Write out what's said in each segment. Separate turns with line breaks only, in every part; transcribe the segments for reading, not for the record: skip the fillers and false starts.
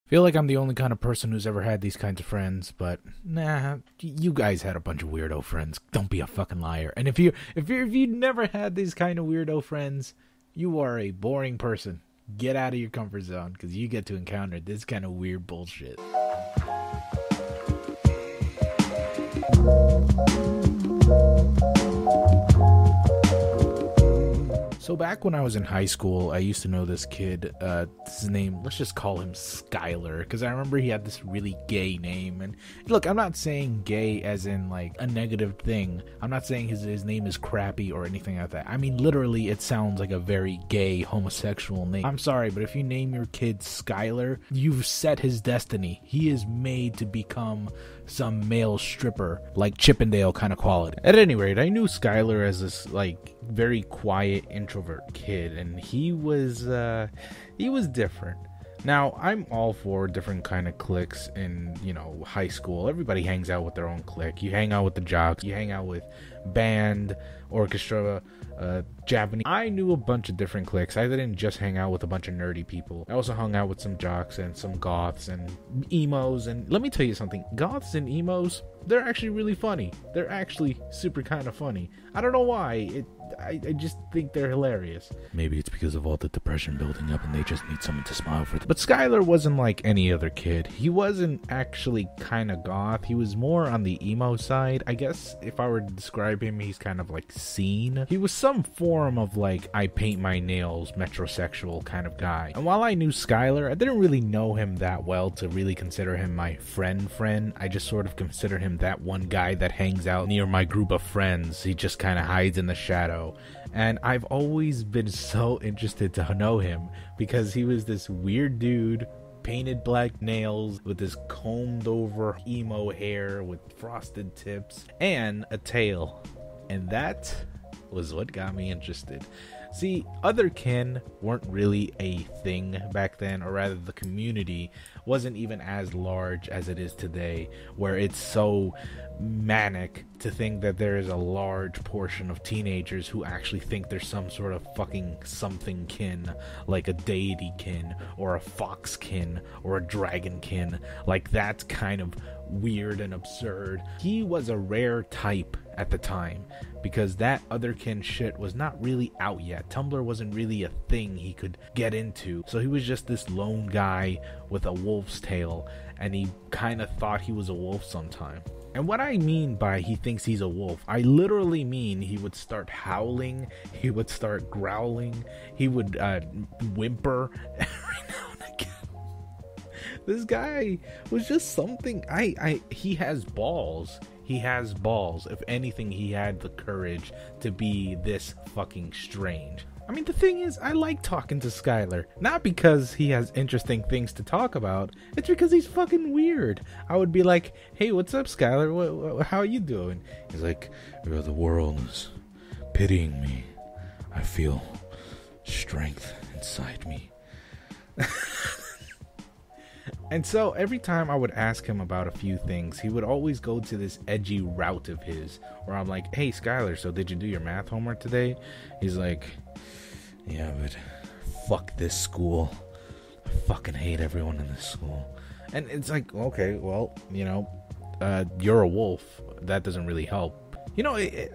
Feel like I'm the only kind of person who's ever had these kinds of friends, but nah, you guys had a bunch of weirdo friends. Don't be a fucking liar. And if you never had these kind of weirdo friends, you are a boring person. Get out of your comfort zone, because you get to encounter this kind of weird bullshit. So back when I was in high school, I used to know this kid, his name, let's just call him Skylar, because I remember he had this really gay name. And look, I'm not saying gay as in like a negative thing. I'm not saying his name is crappy or anything like that. I mean, literally, it sounds like a very gay, homosexual name. I'm sorry, but if you name your kid Skylar, you've set his destiny. He is made to become some male stripper, like Chippendale kind of quality. At any rate, I knew Skylar as this like very quiet introvert kid, and he was different. Now, I'm all for different kind of cliques in, high school. Everybody hangs out with their own clique. You hang out with the jocks, you hang out with band, orchestra, Japanese. I knew a bunch of different cliques. I didn't just hang out with a bunch of nerdy people. I also hung out with some jocks and some goths and emos. And let me tell you something, goths and emos, they're actually really funny. They're actually super kind of funny. I don't know why. I just think they're hilarious. Maybe it's because of all the depression building up and they just need someone to smile for them. But Skylar wasn't like any other kid. He wasn't actually kind of goth. He was more on the emo side. I guess if I were to describe him, he's kind of like scene. He was some form of like I paint my nails, metrosexual kind of guy. And while I knew Skylar, I didn't really know him that well to really consider him my friend. I just sort of consider him that one guy that hangs out near my group of friends. He just kind of hides in the shadow. And I've always been so interested to know him because he was this weird dude, painted black nails with this combed over emo hair with frosted tips and a tail. And that was what got me interested. See, Otherkin weren't really a thing back then, or rather the community wasn't even as large as it is today, where it's so manic to think that there is a large portion of teenagers who actually think there's some sort of fucking something kin, like a deity kin, or a fox kin, or a dragon kin. Like, that's kind of weird and absurd. He was a rare type at the time, because that Otherkin shit was not really out yet. Tumblr wasn't really a thing he could get into, so he was just this lone guy with a wolf's tail, and he kind of thought he was a wolf sometime. And what I mean by he thinks he's a wolf, I literally mean he would start howling, he would start growling, he would whimper every now and again. This guy was just something. He has balls. He has balls. If anything, he had the courage to be this fucking strange. I mean, the thing is, I like talking to Skylar. Not because he has interesting things to talk about. It's because he's fucking weird. I would be like, hey, what's up, Skylar? How are you doing? He's like, the world is pitying me. I feel strength inside me. And so every time I would ask him about a few things, he would always go to this edgy route of his where I'm like, hey, Skylar, so did you do your math homework today? He's like, yeah, but fuck this school. I fucking hate everyone in this school. And it's like, okay, well, you're a wolf. That doesn't really help.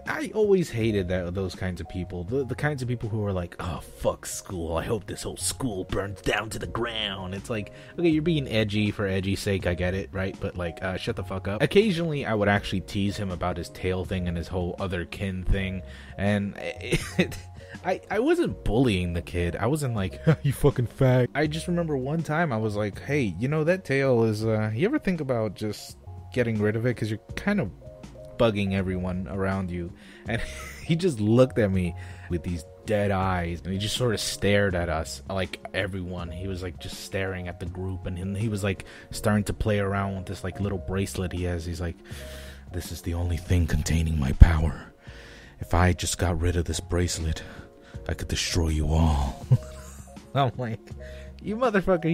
I always hated those kinds of people. The kinds of people who are like, oh, fuck school. I hope this whole school burns down to the ground. It's like, okay, you're being edgy for edgy's sake. I get it, right? But like, shut the fuck up. Occasionally, I would actually tease him about his tail thing and his whole Otherkin thing. And I wasn't bullying the kid. I wasn't like, you fucking fag. I just remember one time I was like, hey, that tail is, you ever think about just getting rid of it? Because you're kind of bugging everyone around you. And he just looked at me with these dead eyes, and he just sort of stared at us, like everyone. He was like just staring at the group, and he was like starting to play around with this like little bracelet he has. He's like, this is the only thing containing my power. If I just got rid of this bracelet, I could destroy you all. I'm like, you motherfucker,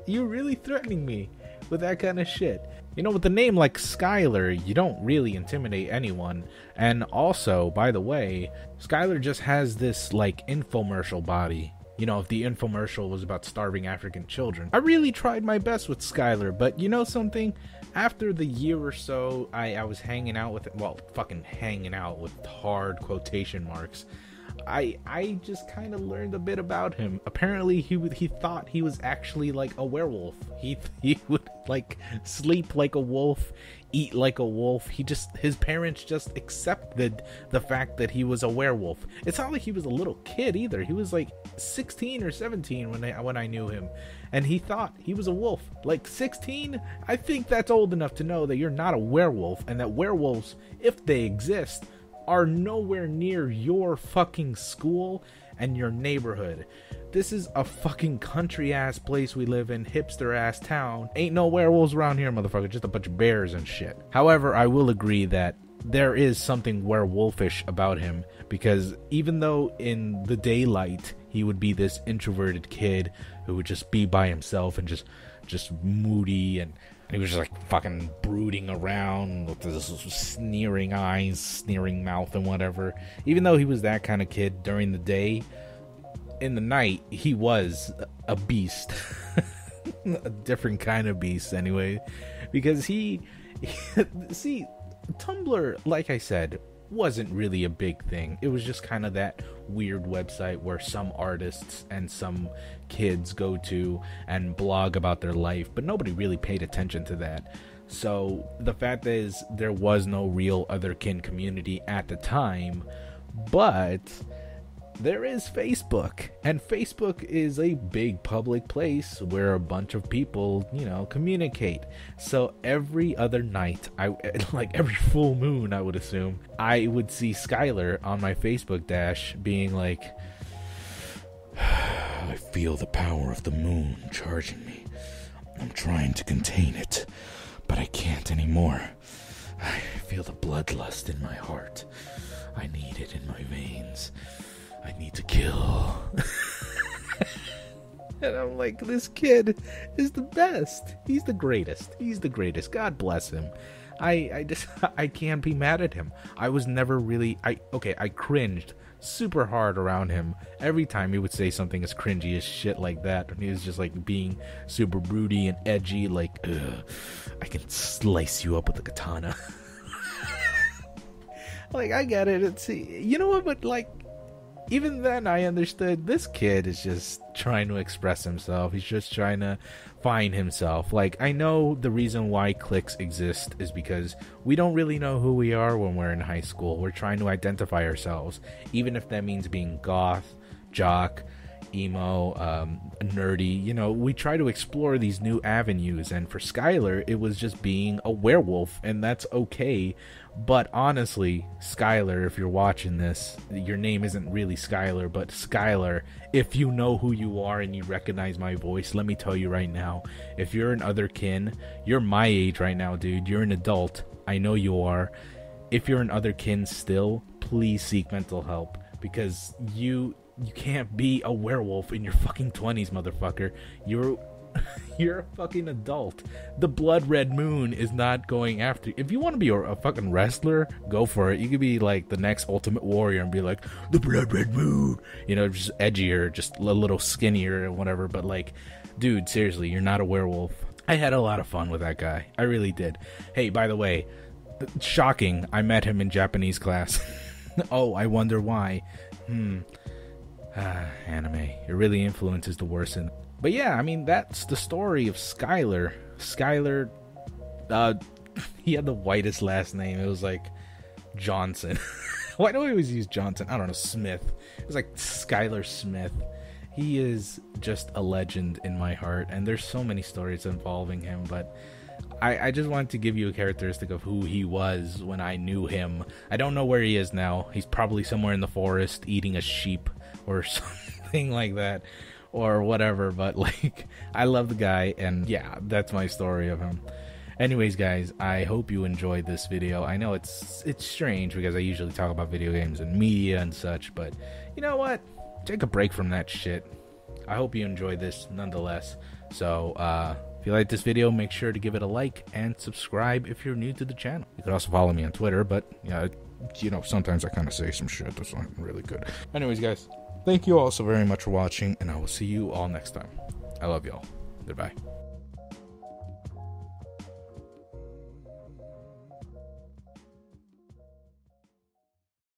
you're really threatening me with that kind of shit. With a name like Skylar, you don't really intimidate anyone. And also, by the way, Skylar just has this like infomercial body. You know, if the infomercial was about starving African children. I really tried my best with Skylar, but you know something? After the year or so I was hanging out with, well, fucking hanging out with hard quotation marks, I just kind of learned a bit about him. Apparently he thought he was actually like a werewolf. He would like sleep like a wolf, eat like a wolf. His parents just accepted the fact that he was a werewolf. It's not like he was a little kid either. He was like 16 or 17 when I knew him, and he thought he was a wolf. Like 16? I think that's old enough to know that you're not a werewolf, and that werewolves, if they exist, are nowhere near your fucking school and your neighborhood. This is a fucking country ass place we live in, hipster ass town. Ain't no werewolves around here, motherfucker, just a bunch of bears and shit. However, I will agree that there is something werewolfish about him, because even though in the daylight he would be this introverted kid who would just be by himself and just moody, and he was just like fucking brooding around with this sneering eyes, sneering mouth and whatever. Even though he was that kind of kid during the day, in the night he was a beast. A different kind of beast anyway, because he see, Tumblr, like I said, wasn't really a big thing. It was just kind of that weird website where some artists and some kids go to and blog about their life, but nobody really paid attention to that. So the fact is, there was no real Otherkin community at the time, but there is Facebook, and Facebook is a big public place where a bunch of people, you know, communicate. So every other night, like every full moon, I would assume, I would see Skylar on my Facebook dash being like, I feel the power of the moon charging me. I'm trying to contain it, but I can't anymore. I feel the bloodlust in my heart. I need it in my veins. I need to kill. And I'm like, this kid is the best. He's the greatest. He's the greatest. God bless him. I can't be mad at him. I was never really, I cringed super hard around him every time he would say something as cringy as shit like that. And he was just like being super broody and edgy, like, ugh, I can slice you up with a katana. Like, I get it. It's, you know what, but like, even then I understood this kid is just trying to express himself. He's just trying to find himself. Like, I know the reason why cliques exist is because we don't really know who we are when we're in high school. We're trying to identify ourselves, even if that means being goth, jock, emo, nerdy. You know, we try to explore these new avenues, and for Skylar it was just being a werewolf, and that's okay. But honestly, Skylar, if you're watching this, your name isn't really Skylar, but Skylar, if you know who you are and you recognize my voice, let me tell you right now, if you're an Otherkin, you're my age right now, dude. You're an adult. I know you are. If you're an Otherkin still, please seek mental help, because you can't be a werewolf in your fucking 20s, motherfucker. You're a fucking adult. The blood red moon is not going after you. If you want to be a fucking wrestler, go for it. You could be like the next Ultimate Warrior and be like, the blood red moon, you know, just edgier, just a little skinnier and whatever. But like, dude, seriously, you're not a werewolf. I had a lot of fun with that guy. I really did. Hey, by the way, shocking, I met him in Japanese class. Oh, I wonder why. Anime, it really influences the worst in. But yeah, I mean, that's the story of Skylar. Skylar, he had the whitest last name. It was like Johnson. Why do I always use Johnson? I don't know, Smith. It was like Skylar Smith. He is just a legend in my heart, and there's so many stories involving him, but I just wanted to give you a characteristic of who he was when I knew him. I don't know where he is now. He's probably somewhere in the forest eating a sheep or something like that, or whatever, but like, I love the guy, and yeah, that's my story of him. Anyways, guys, I hope you enjoyed this video. I know it's strange because I usually talk about video games and media and such, but you know what? Take a break from that shit. I hope you enjoyed this nonetheless. So, if you like this video, make sure to give it a like and subscribe if you're new to the channel. You can also follow me on Twitter, but yeah, you know, sometimes I kind of say some shit that's not really good. Anyways, guys, Thank you all so very much for watching, and I will see you all next time. I love y'all. Goodbye.